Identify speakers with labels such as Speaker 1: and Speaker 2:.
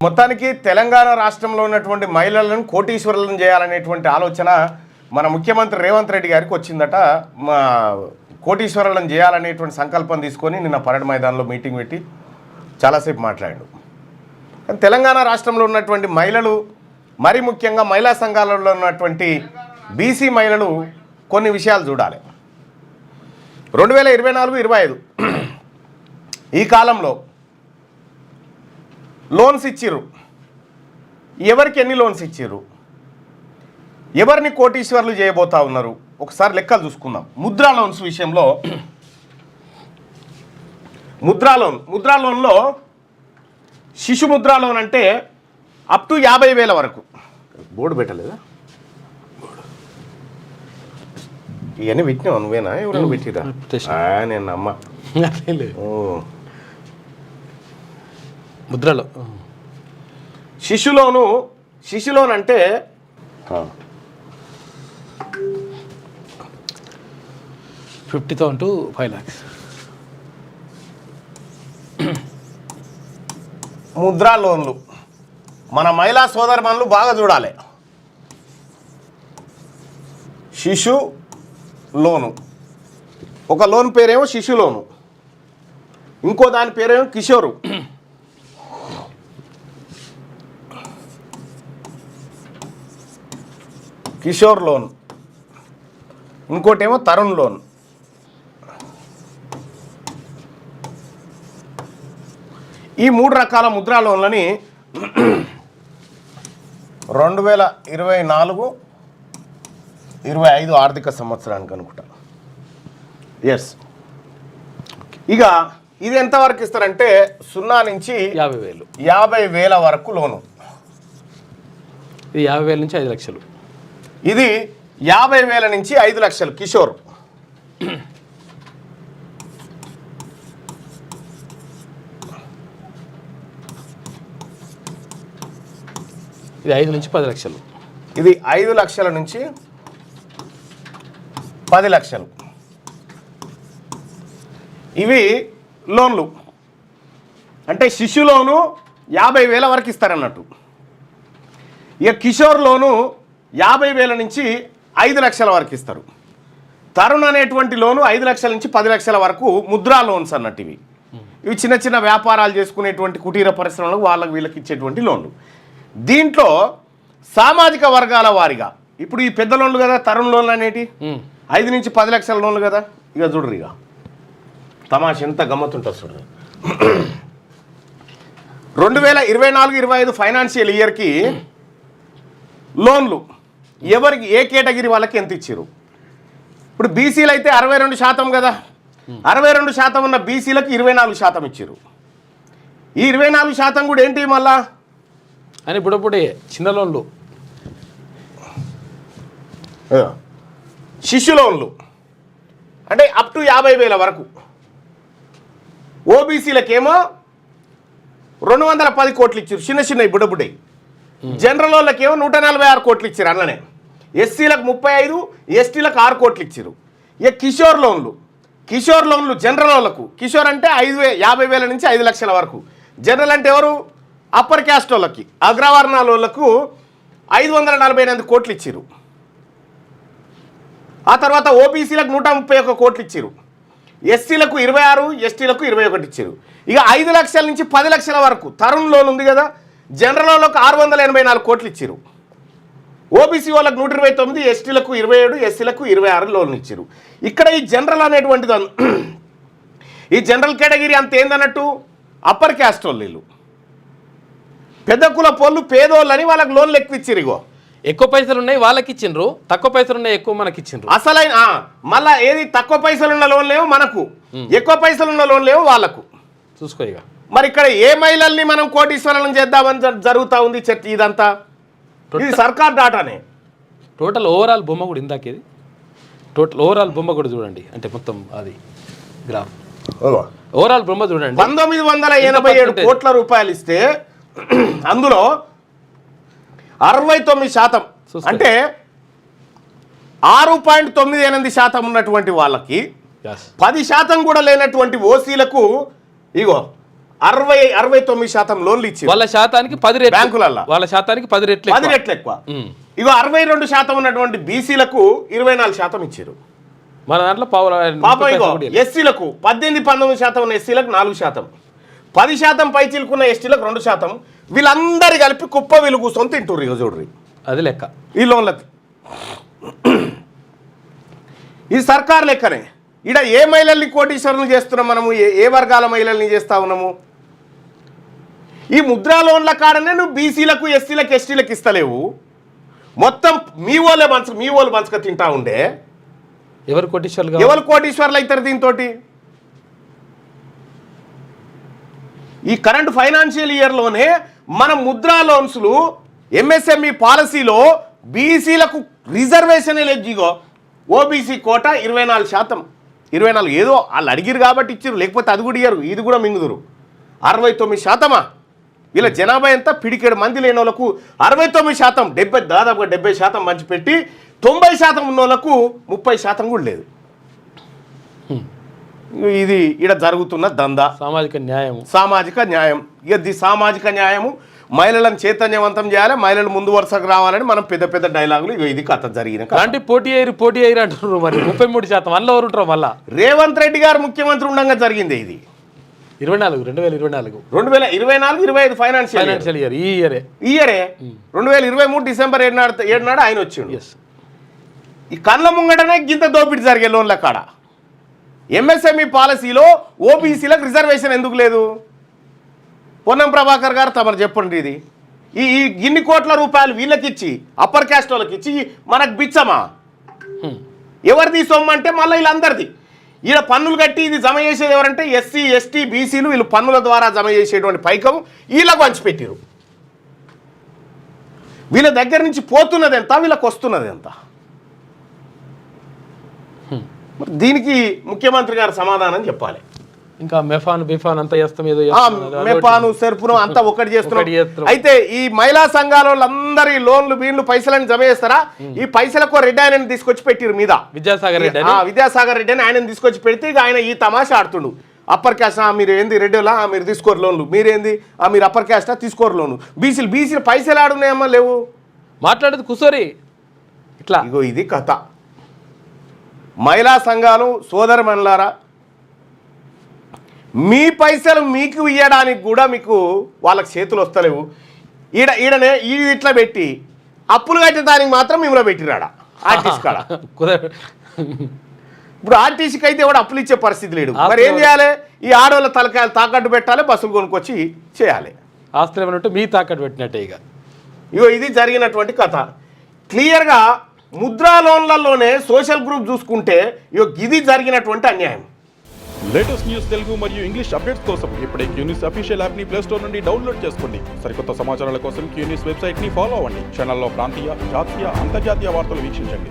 Speaker 1: మొత్తానికి తెలంగాణ రాష్ట్రంలో ఉన్నటువంటి మహిళలను కోటీశ్వరులను చేయాలనేటువంటి ఆలోచన మన ముఖ్యమంత్రి రేవంత్ రెడ్డి గారికి వచ్చిందట. మా కోటీశ్వరులను చేయాలనేటువంటి సంకల్పం తీసుకొని నిన్న పరేడ్ మైదానంలో మీటింగ్ పెట్టి చాలాసేపు మాట్లాడాడు. తెలంగాణ రాష్ట్రంలో ఉన్నటువంటి మహిళలు, మరి ముఖ్యంగా మహిళా సంఘాలలో ఉన్నటువంటి బీసీ మహిళలు కొన్ని విషయాలు చూడాలి. 2024-25 ఈ కాలంలో లోన్స్ ఇచ్చిర్రు. ఎవరికి ఎన్ని లోన్స్ ఇచ్చిర్రు, ఎవరిని కోటీశ్వర్లు చేయబోతా ఉన్నారు, ఒకసారి లెక్కలు చూసుకుందాం. ముద్రా లోన్స్ విషయంలో ముద్రా లోన్లో శిశు ముద్రా లోన్ అంటే అప్ టు 50,000 వరకు. బోర్డు పెట్టలేదా? ఇవన్నీ పెట్టినావు నువ్వేనా, ఎవరైనా పెట్టిరా? నేను అమ్మ
Speaker 2: ముద్రలో
Speaker 1: శిశు లోన్ అంటే
Speaker 2: 50,000 to 5 lakhs.
Speaker 1: ముద్రా లోన్లు మన మహిళా సోదరమణులు బాగా చూడాలి. శిశు లోను, ఒక లోన్ పేరేమో శిశు లోను, ఇంకో దాని పేరేమో కిషోరు. కిషోర్ లోన్, ఇంకోటేమో తరుణ్ లోన్. ఈ 3 రకాల ముద్రా లోన్లని 2024-25 ఆర్థిక సంవత్సరానికి అనుకుంటా. ఎస్, ఇక ఇది ఎంతవరకు ఇస్తారంటే 0 నుంచి 50,000 వరకు లోను.
Speaker 2: ఇది 50,000 నుంచి 5 లక్షలు.
Speaker 1: ఇది 50,000 నుంచి 5 లక్షలు కిషోర్.
Speaker 2: ఇది 5 నుంచి 10 లక్షలు.
Speaker 1: ఇది 5 లక్షల నుంచి 10 లక్షలు. ఇవి లోన్లు అంటే శిశు లోను 50,000 వరకు ఇస్తారన్నట్టు. ఇక కిషోర్ లోను 50,000 నుంచి 5 లక్షల వరకు ఇస్తారు. తరుణ్ అనేటువంటి లోను 5 లక్షల నుంచి 10 లక్షల వరకు ముద్రా లోన్స్ అన్నట్టు. ఇవి చిన్న చిన్న వ్యాపారాలు చేసుకునేటువంటి కుటీర పరిశ్రమలకు వాళ్ళకి వీళ్ళకి ఇచ్చేటువంటి లోన్లు. దీంట్లో సామాజిక వర్గాల వారిగా ఇప్పుడు ఈ పెద్ద లోన్లు కదా తరుణ్ లోన్లు అనేటి 5 నుంచి 10 లక్షల లోన్లు కదా. ఇక చూడరు, ఇక తమాష ఎంత గమ్మత్తుంటుంది చూడరు. 2024-25 ఫైనాన్షియల్ ఇయర్కి లోన్లు ఎవరికి, ఏ కేటగిరీ వాళ్ళకి ఎంత ఇచ్చారు? ఇప్పుడు బీసీలు అయితే 62% కదా, 62% ఉన్న బీసీలకు 24% ఇచ్చారు. ఈ 24% కూడా ఏంటి మళ్ళా
Speaker 2: అని ఇప్పుడప్పుడే చిన్న లోన్లు,
Speaker 1: శిశు లోన్లు అంటే అప్ టు 50,000 వరకు. ఓబీసీలకేమో 210 కోట్లు ఇచ్చారు, చిన్న చిన్న బుడ్డబుడ్డయి. జనరల్ వాళ్ళకేమో 146 కోట్లు ఇచ్చారు అన్ననే. ఎస్సీలకు 35, ఎస్టీలకు 6 కోట్లు ఇచ్చారు. ఇక కిషోర్ లోన్లు జనరల్ వాళ్ళకు, కిషోర్ అంటే 50,000 నుంచి 5 లక్షల వరకు. జనరల్ అంటే ఎవరు? అప్పర్ క్యాస్ట్ వాళ్ళకి, అగ్రవర్ణాల వాళ్ళకు 548 కోట్లు ఇచ్చారు. ఆ తర్వాత ఓబీసీలకు 131 కోట్లు ఇచ్చారు. ఎస్సీలకు 26, ఎస్టీలకు 21 ఇచ్చారు. ఇక 5 లక్షల నుంచి 10 లక్షల వరకు తరుణ్ లోన్ ఉంది కదా, జనరల్ వాళ్ళకు 684 కోట్లు ఇచ్చారు. ఓబీసీ వాళ్ళకు 129, ఎస్టీలకు 27, ఎస్సీలకు 26 లోన్లు ఇచ్చారు. ఇక్కడ ఈ జనరల్ అనేటువంటిది, ఈ జనరల్ కేటగిరీ అంత ఏందన్నట్టు అప్పర్ క్యాస్ట్ వాళ్ళు, పెద్ద కుల పోళ్ళు, పేదోళ్ళని వాళ్ళకి లోన్లు ఎక్కువ ఇచ్చారు. ఇగో
Speaker 2: ఎక్కువ పైసలు ఉన్నాయి వాళ్ళకి ఇచ్చిండ్రు, తక్కువ పైసలు ఉన్నాయి ఎక్కువ మనకి ఇచ్చిండ్రు.
Speaker 1: అసలైన మళ్ళా ఏది తక్కువ పైసలు ఉన్న లోన్లేమో మనకు, ఎక్కువ పైసలు ఉన్న లోన్లేమో వాళ్ళకు.
Speaker 2: చూసుకో ఇక
Speaker 1: మరి ఇక్కడ ఏ మహిళల్ని మనం కోటీశ్వరులను చేద్దామని జరుగుతూ ఉంది ఇదంతా? ఇది సర్కార్ డాటానే.
Speaker 2: టోటల్ ఓవరాల్ బొమ్మ కూడా ఇందాకేది, టోటల్ ఓవరాల్ బొమ్మ కూడా చూడండి, అంటే మొత్తం అది గ్రాఫ్ ఓవరాల్ బొమ్మ చూడండి.
Speaker 1: 1987 కోట్ల రూపాయలు ఇస్తే అందులో 69% అంటే 6.98% ఉన్నటువంటి వాళ్ళకి 10% కూడా లేనటువంటి ఓసీలకు ఇగో 69% లోన్లు ఇచ్చారు
Speaker 2: వాళ్ళ శాతానికి 10 రెట్లు
Speaker 1: బ్యాంకులల్లో.
Speaker 2: వాళ్ళ శాతానికి 10 రెట్లు
Speaker 1: 10 రెట్లు ఎక్కువ. ఇగో 62% ఉన్నటువంటి బీసీలకు 24% ఇచ్చారు.
Speaker 2: మన దాంట్లో
Speaker 1: పాపం ఇగో ఎస్సీలకు 18-19% ఉన్న ఎస్సీలకు 4%, 10% పై చిలుకున్న ఎస్టీలకు 2%. వీళ్ళందరి కలిపి కుప్ప వీళ్ళు కూర్చొని తింటుర్రు. ఇక చూడ్రి
Speaker 2: అది లెక్క
Speaker 1: ఈ లోన్లకి. ఇది సర్కార్ లెక్కనే. ఇక్కడ ఏ మహిళల్ని కోటీశ్వరులు చేస్తున్నాం మనము, ఏ వర్గాల మహిళల్ని చేస్తా ఉన్నాము? ఈ ముద్రా లోన్ల కాడనే నువ్వు బీసీలకు ఎస్సీలకు ఎస్టీలకు ఇస్తలేవు. మొత్తం మీ వాళ్ళు పంచక తింటా ఉండే.
Speaker 2: ఎవరు
Speaker 1: కోటీశ్వర్లు అవుతారు దీంతో? ఈ కరెంట్ ఫైనాన్షియల్ ఇయర్లోనే మన ముద్రా లోన్స్లు ఎంఎస్ఎంఈ పాలసీలో బీసీలకు రిజర్వేషన్ లేదు. ఓబీసీ కోట 24%. 24 ఏదో వాళ్ళు అడిగిరు కాబట్టి ఇచ్చారు, లేకపోతే అది కూడా ఇయ్యరు. ఇది కూడా మింగుదురు. 69%. వీళ్ళ జనాభా ఎంత? పిడికేడు మంది లేని వాళ్ళకు 69%, దాదాపుగా 70% పంచిపెట్టి 90% ఉన్న వాళ్ళకు 30% కూడా లేదు. ఇది ఇక్కడ జరుగుతున్న దందా. సామాజిక న్యాయం. ఇది సామాజిక న్యాయము. మహిళలను చైతన్యవంతం చేయాలి, మహిళలు ముందు వరుసకు రావాలని మనం పెద్ద పెద్ద డైలాగులు. ఇది కథ జరిగిన
Speaker 2: అంటే పోటీ అయ్యారు అంటున్నారు. మరి 33% అందులో ఎవరు ఉంటారు? మళ్ళా
Speaker 1: రేవంత్ రెడ్డి గారు ముఖ్యమంత్రి ఉండగా జరిగింది ఇది.
Speaker 2: 2024
Speaker 1: 2024-25 ఫైనాన్షియల్
Speaker 2: ఇయర్. ఈ
Speaker 1: ఇయరే 2023 డిసెంబర్ 7 నాడు ఆయన వచ్చిండు. ఈ కళ్ళ ముంగటనే గింత దోపిడీ జరిగే లోన్ల కాడ. ఎంఎస్ఎంఈ పాలసీలో ఓబీసీలకు రిజర్వేషన్ ఎందుకు లేదు? పొన్నం ప్రభాకర్ గారు తమరు చెప్పండి. ఇది ఈ ఇన్ని కోట్ల రూపాయలు వీళ్ళకి ఇచ్చి, అప్పర్ క్యాస్ట్ వాళ్ళకి ఇచ్చి మనకు బిచ్చమా? ఎవరిది సొమ్ము అంటే మళ్ళీ వీళ్ళందరిది. ఈడ పన్నులు కట్టి ఇది జమ చేసేది ఎవరంటే ఎస్సీ ఎస్టీ బీసీలు. వీళ్ళు పన్నుల ద్వారా జమ చేసేటువంటి పైకం వీళ్ళకు పంచిపెట్టారు. వీళ్ళ దగ్గర నుంచి పోతున్నది ఎంత, వీళ్ళకి వస్తున్నది ఎంత? దీనికి ముఖ్యమంత్రి గారు సమాధానం చెప్పాలి.
Speaker 2: ఇంకా మెఫాన్ అంతా చేస్తాం, ఏదో
Speaker 1: మెఫాను సెర్పును అంతా ఒకటి చేస్తున్నాం. అయితే ఈ మహిళా సంఘాల వాళ్ళందరి లోన్లు వీళ్ళు పైసలని జమ చేస్తారా? ఈ పైసలకు రెడ్డి ఆయనని తీసుకొచ్చి పెట్టిరు మీద. విద్యాసాగర్ రెడ్డి అని ఆయనని తీసుకొచ్చి పెడితే ఇక ఆయన ఈ తమాషా ఆడుతుండు. అప్పర్ క్యాస్ట్ మీరు ఏంది రెడ్డిలా మీరు తీసుకోరు లోన్లు, మీరేంది మీరు అప్పర్ క్యాస్టా తీసుకోరు లోన్లు. బీసీలు పైసలు ఆడున్నాయమ్మా లేవు.
Speaker 2: మాట్లాడేది కుసోరి ఇట్లా.
Speaker 1: ఇగో ఇది కథ. మహిళా సంఘాలు సోదరమణులారా, మీ పైసలు మీకు ఇవ్వడానికి కూడా మీకు వాళ్ళకి చేతులు వస్తలేవు. ఈడనే ఇట్లా పెట్టి అప్పులు కట్టడానికి మాత్రం మిమ్మల్ని పెట్టిరాడా ఆర్టీసీ కాడ. ఇప్పుడు ఆర్టీసీకి అయితే కూడా అప్పులు ఇచ్చే పరిస్థితి లేడు. మరి ఏం చేయాలి? ఈ ఆడవాళ్ళ తలకాయలు తాకట్టు పెట్టాలి, బస్సులు కొనుక్కొచ్చి చేయాలి.
Speaker 2: ఆస్తులు ఏమంటే మీ తాకట్టు పెట్టినట్టే.
Speaker 1: ఇగో ఇది జరిగినటువంటి కథ. క్లియర్గా ముద్రా లోన్లలోనే సోషల్ గ్రూప్ చూసుకుంటే ఇది జరిగినటువంటి అన్యాయం.
Speaker 3: లేటెస్ట్ న్యూస్ తెలుగు మరియు ఇంగ్లీష్ అప్డేట్స్ కోసం ఇప్పుడే క్యూన్యూస్ అఫీషియల్ యాప్ ని ప్లే స్టోర్ నుండి డౌన్లోడ్ చేసుకోండి. సరికొత్త సమాచారాల కోసం క్యూన్యూస్ వెబ్సైట్ ని ఫాలో అవ్వండి. ఛానల్లో ప్రాంతీయ, జాతీయ, అంతర్జాతీయ వార్తలు వీక్షించండి.